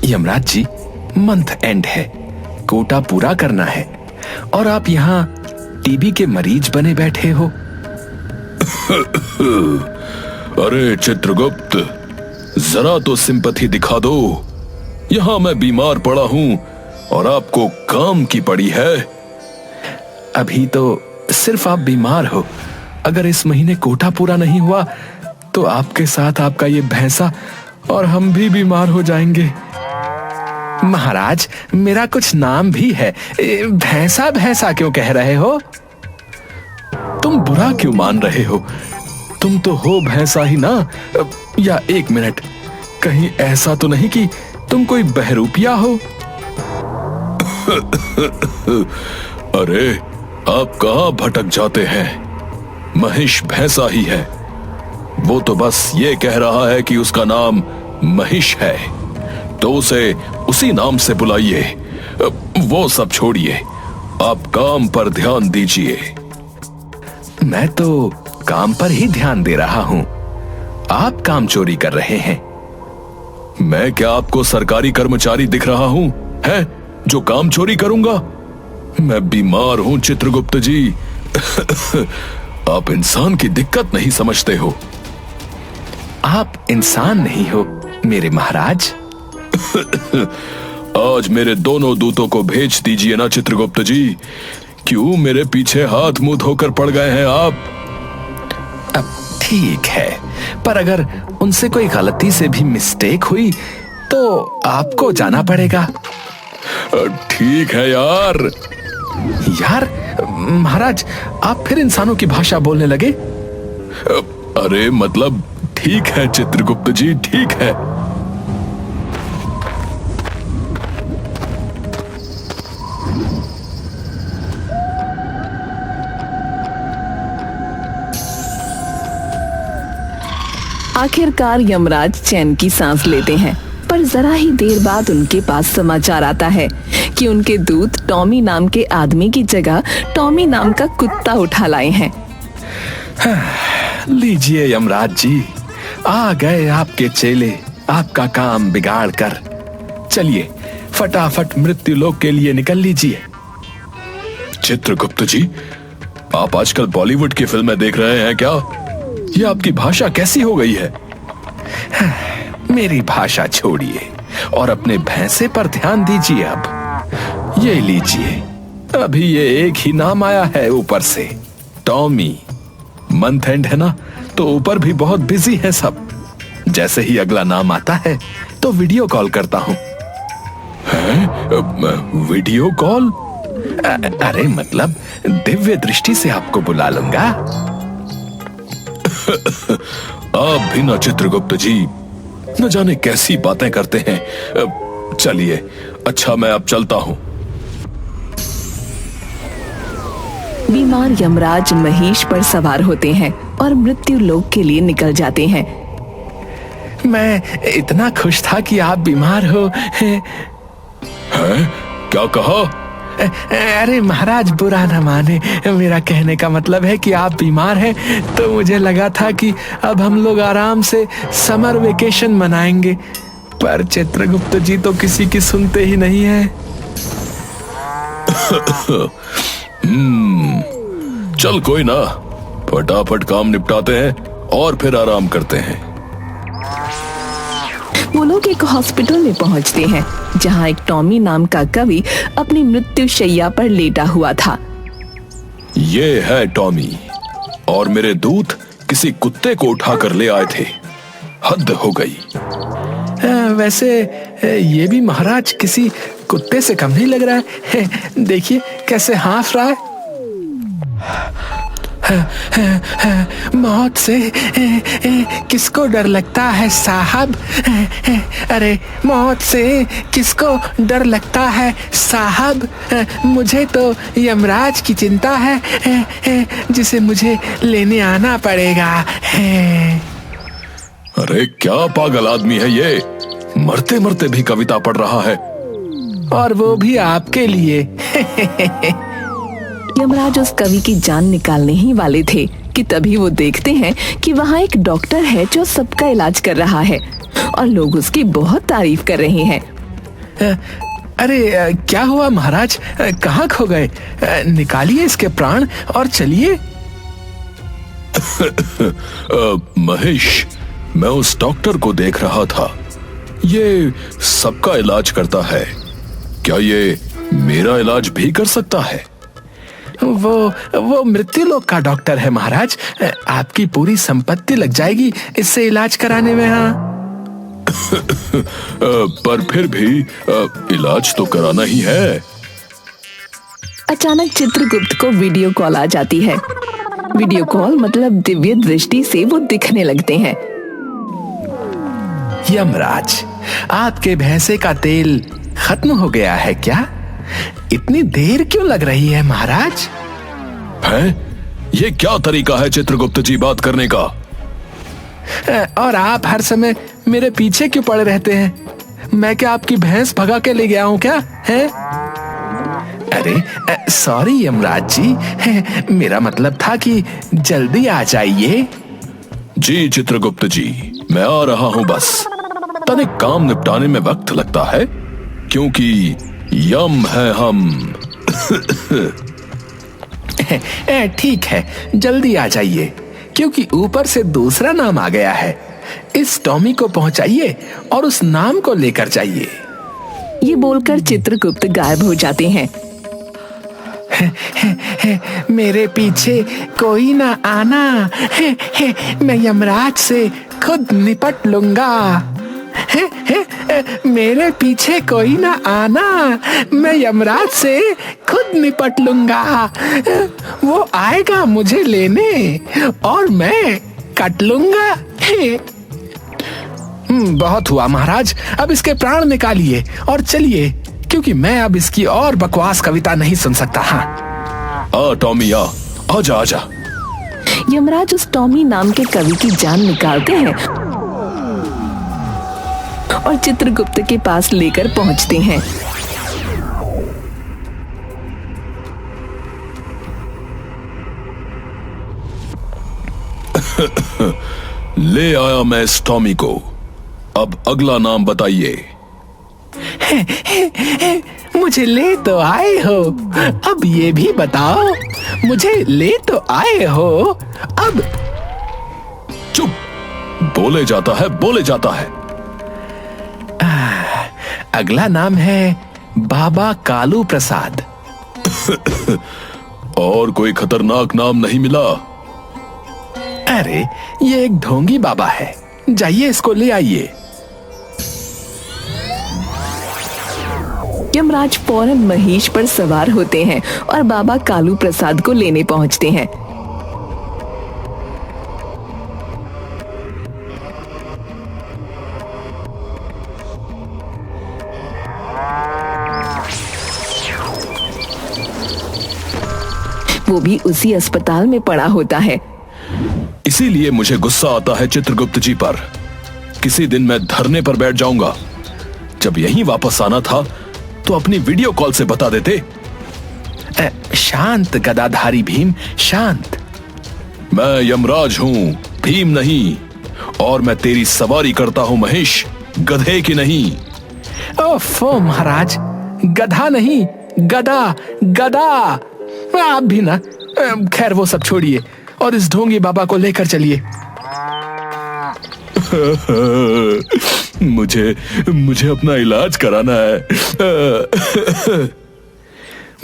Yamraj ji, month and है, कोटा पूरा करना है और आप यहाँ टीबी के मरीज बने बैठे हो। अरे चित्रगुप्त, जरा तो सिंपैथी दिखा दो। यहाँ मैं बीमार पड़ा हूँ और आपको काम की पड़ी है। अभी तो सिर्फ आप बीमार हो, अगर इस महीने कोटा पूरा नहीं हुआ तो आपके साथ आपका ये भैंसा और हम भी बीमार हो जाएंगे। महाराज, मेरा कुछ नाम भी है, भैंसा भैंसा क्यों कह रहे हो? तुम बुरा क्यों मान रहे हो? तुम तो हो भैंसा ही ना। या एक मिनट, कहीं ऐसा तो नहीं कि तुम कोई बहरूपिया हो? अरे आप कहां भटक जाते हैं? महिष भैंसा ही है। वो तो बस ये कह रहा है कि उसका नाम महिष है, तो उसे उसी नाम से बुलाइए। वो सब छोड़िए, आप काम पर ध्यान दीजिए। मैं तो काम पर ही ध्यान दे रहा हूं, आप काम चोरी कर रहे हैं। मैं क्या आपको सरकारी कर्मचारी दिख रहा हूं, है जो काम चोरी करूंगा? मैं बीमार हूं चित्रगुप्त जी। आप इंसान की दिक्कत नहीं समझते हो। आप इंसान नहीं हो मेरे महाराज। आज मेरे दोनों दूतों को भेज दीजिए ना चित्रगुप्त जी। क्यों मेरे पीछे हाथ मुंह धोकर पड़ गए हैं आप? अब ठीक है, पर अगर उनसे कोई गलती से भी मिस्टेक हुई तो आपको जाना पड़ेगा। ठीक है यार। यार महाराज, आप फिर इंसानों की भाषा बोलने लगे। अरे मतलब ठीक है चित्रगुप्त जी, ठीक है। आखिरकार यमराज चैन की सांस लेते हैं, पर जरा ही देर बाद उनके पास समाचार आता है कि उनके दूत टॉमी नाम के आदमी की जगह टॉमी नाम का कुत्ता उठा लाए हैं। लीजिए यमराज जी, आ गए आपके चेले आपका काम बिगाड़ कर। चलिए फटाफट मृत्यु लोक के लिए निकल लीजिए। चित्रगुप्त जी, आप आजकल बॉलीवुड की फिल्में देख रहे हैं क्या? ये आपकी भाषा कैसी हो गई है? मेरी भाषा छोड़िए और अपने भैंसे पर ध्यान दीजिए। अब ये लीजिए, अभी ये एक ही नाम आया है ऊपर से, टॉमी। मंथ एंड है ना, तो ऊपर भी बहुत बिजी है सब। जैसे ही अगला नाम आता है तो वीडियो कॉल करता हूँ। Video call? अरे मतलब दिव्य दृष्टि से आपको बुला लूंगा। आप भी ना चित्रगुप्त जी, न जाने कैसी बातें करते हैं। चलिए, अच्छा मैं अब चलता हूं। बीमार यमराज महिष पर सवार होते हैं और मृत्यु लोक के लिए निकल जाते हैं। मैं इतना खुश था कि आप बीमार हो। हैं? क्या कहा? अरे महाराज, बुरा न माने, मेरा कहने का मतलब है कि आप बीमार हैं, तो मुझे लगा था कि अब हम लोग आराम से समर वेकेशन मनाएंगे, पर चित्रगुप्त जी तो किसी की सुनते ही नहीं है। चल कोई ना, फटाफट काम निपटाते हैं और फिर आराम करते हैं। वो लोग एक हॉस्पिटल में पहुंचते हैं जहां एक टॉमी नाम का कवि अपनी मृत्यु शैया पर लेटा हुआ था। ये है टॉमी, और मेरे दूत किसी कुत्ते को उठाकर ले आए थे। हद हो गई। वैसे ये भी महाराज किसी कुत्ते से कम नहीं लग रहा है। देखिए कैसे हाँफ रहा है। मौत से किसको डर लगता है साहब? अरे मौत से किसको डर लगता है साहब? मुझे तो यमराज की चिंता है जिसे मुझे लेने आना पड़ेगा। अरे क्या पागल आदमी है ये, मरते मरते भी कविता पढ़ रहा है, और वो भी आपके लिए। यमराज उस कवि की जान निकालने ही वाले थे कि तभी वो देखते हैं कि वहाँ एक डॉक्टर है जो सबका इलाज कर रहा है और लोग उसकी बहुत तारीफ कर रहे हैं। अरे क्या हुआ महाराज, कहाँ खो गए? निकालिए इसके प्राण और चलिए। महेश, मैं उस डॉक्टर को देख रहा था। ये सबका इलाज करता है, क्या ये मेरा इलाज भी कर सकता है? वो मृत्युलोक का डॉक्टर है महाराज, आपकी पूरी संपत्ति लग जाएगी इससे इलाज कराने में। हाँ पर फिर भी इलाज तो कराना ही है। अचानक चित्रगुप्त को वीडियो कॉल आ जाती है। वीडियो कॉल मतलब दिव्य दृष्टि से वो दिखने लगते हैं। यमराज, आपके भैंसे का तेल खत्म हो गया है क्या? इतनी देर क्यों लग रही है महाराज? हैं? ये क्या तरीका है चित्रगुप्त जी बात करने का? और आप हर समय मेरे पीछे क्यों पड़े रहते हैं? मैं क्या आपकी भैंस भगा के ले गया हूं क्या? है? अरे सॉरी यमराज जी, मेरा मतलब था कि जल्दी आ जाइए। जी चित्रगुप्त जी, मैं आ रहा हूं। बस तनिक काम निपटाने में वक्त लगता है क्योंकि यम है हम। ठीक है, जल्दी आ जाइए क्योंकि ऊपर से दूसरा नाम आ गया है। इस टॉमी को पहुंचाइए और उस नाम को लेकर जाइए। ये बोलकर चित्रगुप्त गायब हो जाते हैं। मेरे पीछे कोई ना आना, मैं यमराज से खुद निपट लूंगा। मेरे पीछे कोई ना आना, मैं यमराज से खुद निपट लूंगा। वो आएगा मुझे लेने और मैं कट लूंगा। बहुत हुआ महाराज, अब इसके प्राण निकालिए और चलिए क्योंकि मैं अब इसकी और बकवास कविता नहीं सुन सकता। हाँ टॉमी, आजा आजा। यमराज उस टॉमी नाम के कवि की जान निकालते हैं और चित्रगुप्त के पास लेकर पहुंचते हैं। ले आया मैं इस टॉमी को। अब अगला नाम बताइए। मुझे ले तो आए हो, अब ये भी बताओ, मुझे ले तो आए हो अब। चुप, बोले जाता है बोले जाता है। अगला नाम है बाबा कालू प्रसाद। और कोई खतरनाक नाम नहीं मिला? अरे ये एक ढोंगी बाबा है, जाइए इसको ले आइए। यमराज फौरन महेश पर सवार होते हैं और बाबा कालू प्रसाद को लेने पहुंचते हैं। वो भी उसी अस्पताल में पड़ा होता है। इसीलिए मुझे गुस्सा आता है चित्रगुप्त जी पर। किसी दिन मैं धरने पर बैठ जाऊंगा। जब यहीं वापस आना था तो अपनी वीडियो कॉल से बता देते। शांत गदाधारी भीम, शांत। मैं यमराज हूं, भीम नहीं। और मैं तेरी सवारी करता हूं महेश, गधे की नहीं। ओफो महाराज, गधा नहीं, गदा गदा। आप भी ना। खैर वो सब छोड़िए और इस ढोंगी बाबा को लेकर चलिए। मुझे अपना इलाज कराना है।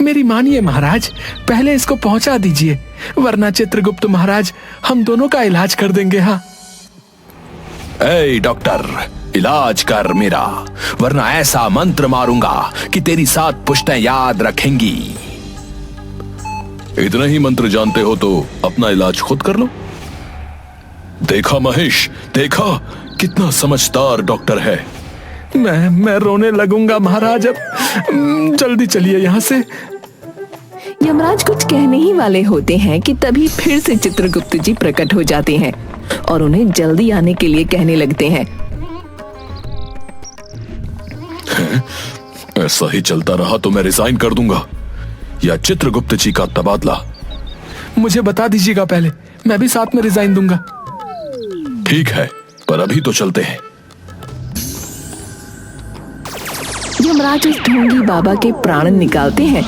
मेरी मानिए महाराज, पहले इसको पहुंचा दीजिए, वरना चित्रगुप्त महाराज हम दोनों का इलाज कर देंगे। हाँ ए डॉक्टर, इलाज कर मेरा, वरना ऐसा मंत्र मारूंगा कि तेरी 7 पुश्तें याद रखेंगी। इतना ही मंत्र जानते हो तो अपना इलाज खुद कर लो। देखा महेश, देखा कितना समझदार डॉक्टर है। मैं रोने लगूंगा महाराज, अब जल्दी चलिए यहाँ से। यमराज कुछ कहने ही वाले होते हैं कि तभी फिर से चित्रगुप्त जी प्रकट हो जाते हैं और उन्हें जल्दी आने के लिए कहने लगते हैं। ऐसा ही चलता रहा तो मैं रिजाइन कर दूंगा या चित्रगुप्त जी का तबादला। मुझे बता दीजिएगा पहले, मैं भी साथ में रिजाइन दूंगा। ठीक है, पर अभी तो चलते हैं। यमराज उस ढोंगी बाबा के प्राण निकालते हैं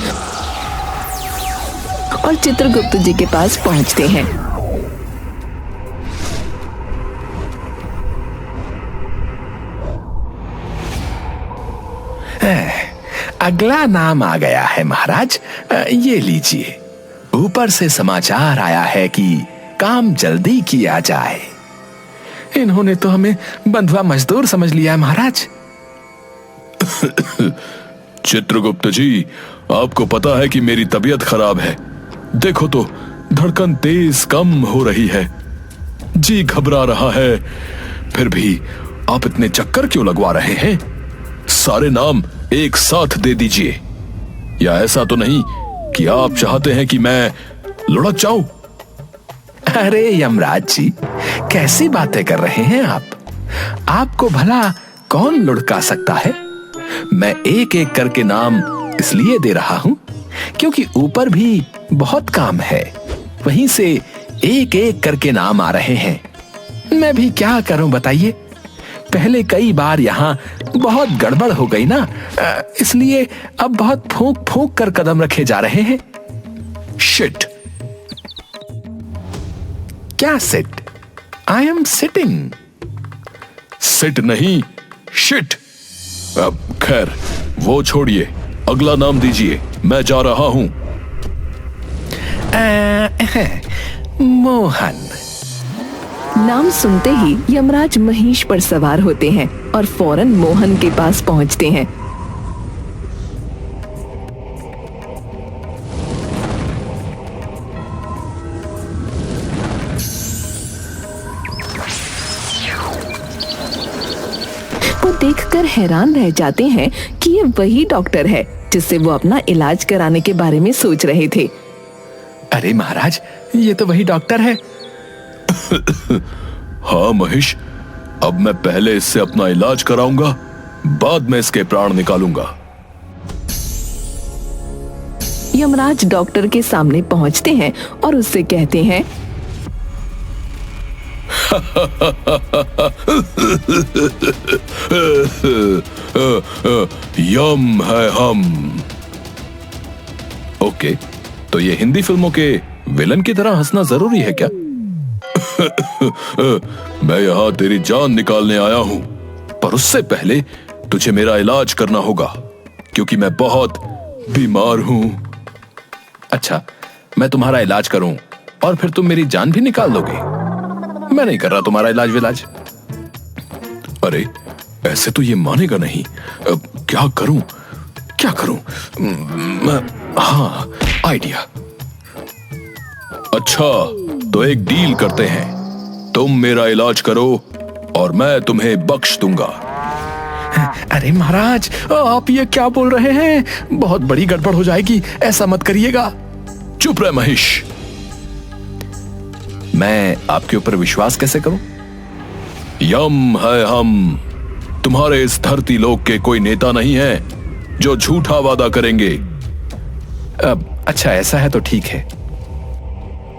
और चित्रगुप्त जी के पास पहुंचते हैं। अगला नाम आ गया है महाराज, ये लीजिए। ऊपर से समाचार आया है कि काम जल्दी किया जाए। इन्होंने तो हमें बंधुआ मजदूर समझ लिया है महाराज। चित्रगुप्त जी, आपको पता है कि मेरी तबीयत खराब है। देखो तो, धड़कन तेज कम हो रही है, जी घबरा रहा है। फिर भी आप इतने चक्कर क्यों लगवा रहे हैं? सारे नाम एक साथ दे दीजिए। या ऐसा तो नहीं कि आप चाहते हैं कि मैं लुढ़क जाऊं? अरे यमराज जी, कैसी बातें कर रहे हैं आप? आपको भला कौन लुढ़का सकता है? मैं एक एक करके नाम इसलिए दे रहा हूं क्योंकि ऊपर भी बहुत काम है, वहीं से एक एक करके नाम आ रहे हैं। मैं भी क्या करूं बताइए? पहले कई बार यहाँ बहुत गड़बड़ हो गई ना, इसलिए अब बहुत फूंक फूंक कर कदम रखे जा रहे हैं। शिट! क्या sit? I am sitting. Sit नहीं, शिट। अब खैर, वो छोड़िए, अगला नाम दीजिए, मैं जा रहा हूं। मोहन। नाम सुनते ही यमराज महिष पर सवार होते हैं और फौरन मोहन के पास पहुंचते हैं। वो देखकर हैरान रह जाते हैं कि ये वही डॉक्टर है जिससे वो अपना इलाज कराने के बारे में सोच रहे थे। अरे महाराज, ये तो वही डॉक्टर है। हाँ महेश, अब मैं पहले इससे अपना इलाज कराऊंगा, बाद में इसके प्राण निकालूंगा। यमराज डॉक्टर के सामने पहुंचते हैं और उससे कहते हैं, यम है हम। ओके, तो ये हिंदी फिल्मों के विलन की तरह हंसना जरूरी है क्या? मैं यहां तेरी जान निकालने आया हूं, पर उससे पहले तुझे मेरा इलाज करना होगा क्योंकि मैं बहुत बीमार हूं। अच्छा, मैं तुम्हारा इलाज करूं और फिर तुम मेरी जान भी निकाल दोगे? मैं नहीं कर रहा तुम्हारा इलाज विलाज। अरे ऐसे तो ये मानेगा नहीं। क्या करूं, क्या करूं? हाँ, आइडिया। अच्छा, तो एक डील करते हैं, तुम मेरा इलाज करो और मैं तुम्हें बख्श दूंगा। अरे महाराज, आप ये क्या बोल रहे हैं? बहुत बड़ी गड़बड़ हो जाएगी, ऐसा मत करिएगा। चुप रहे महेश। मैं आपके ऊपर विश्वास कैसे करूं? यम है हम। तुम्हारे इस धरती लोक के कोई नेता नहीं है जो झूठा वादा करेंगे। अच्छा, ऐसा है तो ठीक है।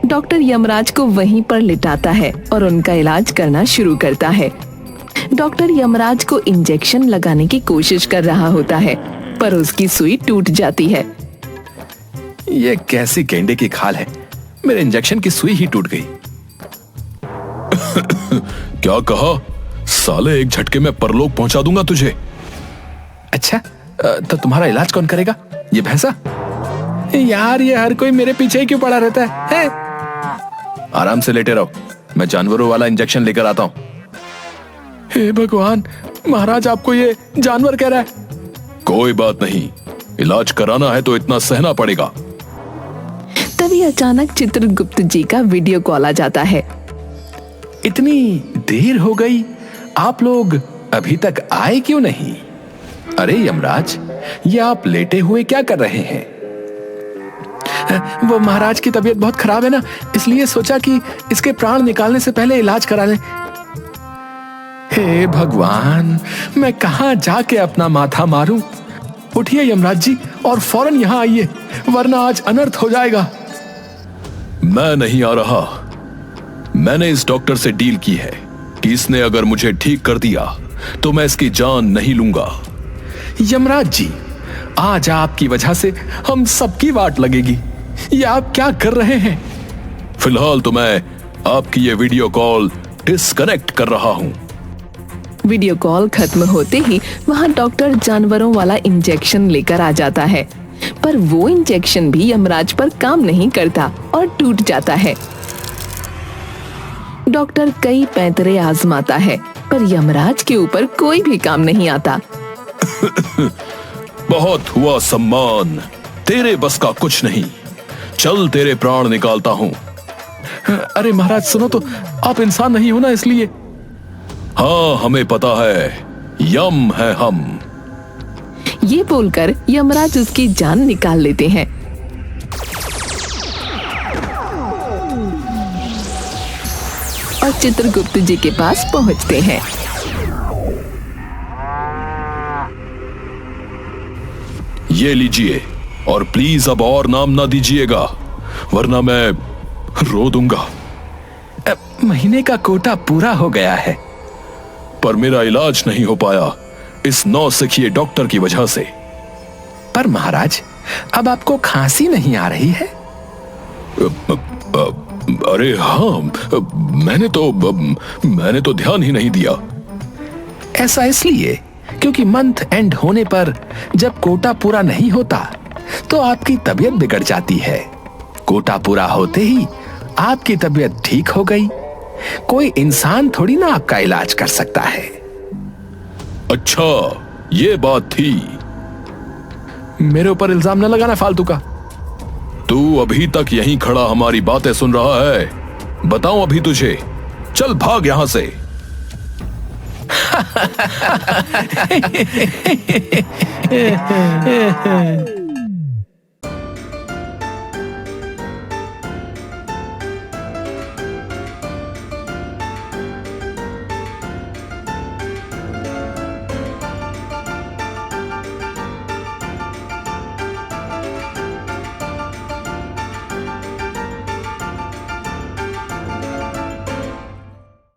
डॉक्टर यमराज को वहीं पर लिटाता है और उनका इलाज करना शुरू करता है। डॉक्टर यमराज को इंजेक्शन लगाने की कोशिश कर रहा होता है, पर उसकी सुई टूट जाती है। ये कैसी गेंडे की खाल है, मेरे इंजेक्शन की सुई ही टूट गई। क्या कहा? साले, एक झटके में परलोक पहुंचा दूंगा तुझे। अच्छा, तो तुम्हारा इलाज कौन करेगा? ये भैंसा? यार, ये हर कोई मेरे पीछे ही क्यों पड़ा रहता है? आराम से लेटे रहो, मैं जानवरों वाला इंजेक्शन लेकर आता हूं। हे भगवान, महाराज आपको ये जानवर कह रहा है। कोई बात नहीं, इलाज कराना है तो इतना सहना पड़ेगा। तभी अचानक चित्रगुप्त जी का वीडियो कॉल आ जाता है। इतनी देर हो गई, आप लोग अभी तक आए क्यों नहीं? अरे यमराज, ये आप लेटे हुए क्या कर रहे हैं? वो महाराज की तबीयत बहुत खराब है ना, इसलिए सोचा कि इसके प्राण निकालने से पहले इलाज करा लें। हे भगवान, मैं कहां जाके अपना माथा मारूं? उठिए यमराज जी और फौरन यहां आइए, वरना आज अनर्थ हो जाएगा। मैं नहीं आ रहा। मैंने इस डॉक्टर से डील की है कि इसने अगर मुझे ठीक कर दिया तो मैं इसकी जान नहीं लूंगा। यमराज जी, आज आपकी वजह से हम सबकी वाट लगेगी। ये आप क्या कर रहे हैं? फिलहाल तो मैं आपकी ये वीडियो कॉल डिस्कनेक्ट कर रहा हूं। वीडियो कॉल खत्म होते ही वहाँ डॉक्टर जानवरों वाला इंजेक्शन लेकर आ जाता है, पर वो इंजेक्शन भी यमराज पर काम नहीं करता और टूट जाता है। डॉक्टर कई पैंतरे आजमाता है, पर यमराज के ऊपर कोई भी काम नहीं आता। बहुत हुआ सम्मान, तेरे बस का कुछ नहीं। चल तेरे प्राण निकालता हूं। अरे महाराज सुनो तो, आप इंसान नहीं हो ना, इसलिए। हाँ हमें पता है, यम है हम। ये बोलकर यमराज उसकी जान निकाल लेते हैं। और चित्रगुप्त जी के पास पहुंचते हैं। ये लीजिए, और प्लीज अब और नाम ना दीजिएगा, वरना मैं रो दूंगा। महीने का कोटा पूरा हो गया है। पर मेरा इलाज नहीं हो पाया इस नौसिखिए डॉक्टर की वजह से। पर महाराज, अब आपको खांसी नहीं आ रही है? अरे हाँ, मैंने तो ध्यान ही नहीं दिया। ऐसा इसलिए क्योंकि मंथ एंड होने पर जब कोटा पूरा नहीं होता तो आपकी तबीयत बिगड़ जाती है। कोटा पूरा होते ही आपकी तबीयत ठीक हो गई। कोई इंसान थोड़ी ना आपका इलाज कर सकता है। अच्छा, ये बात थी। मेरे ऊपर इल्जाम न लगाना फालतू का। तू अभी तक यहीं खड़ा हमारी बातें सुन रहा है? बताऊं अभी तुझे? चल भाग यहां से।